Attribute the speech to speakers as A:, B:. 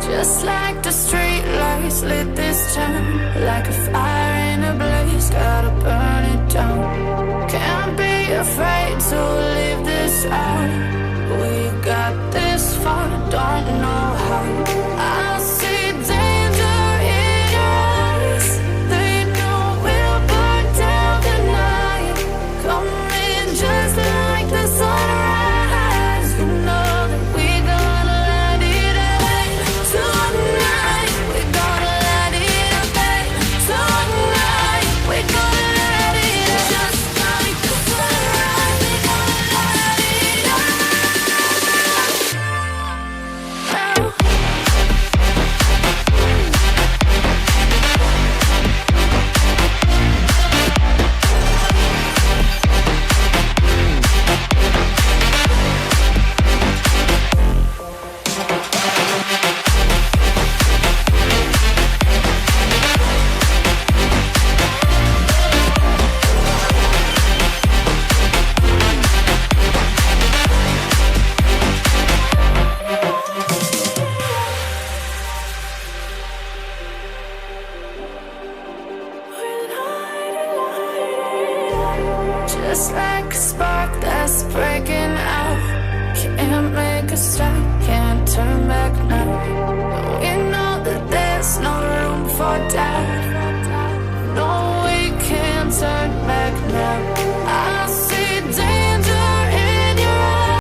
A: Just like the street lights lit this town, like a fire in a blaze, gotta burn it down. Can't be afraid to leave this out. We got this far, don't know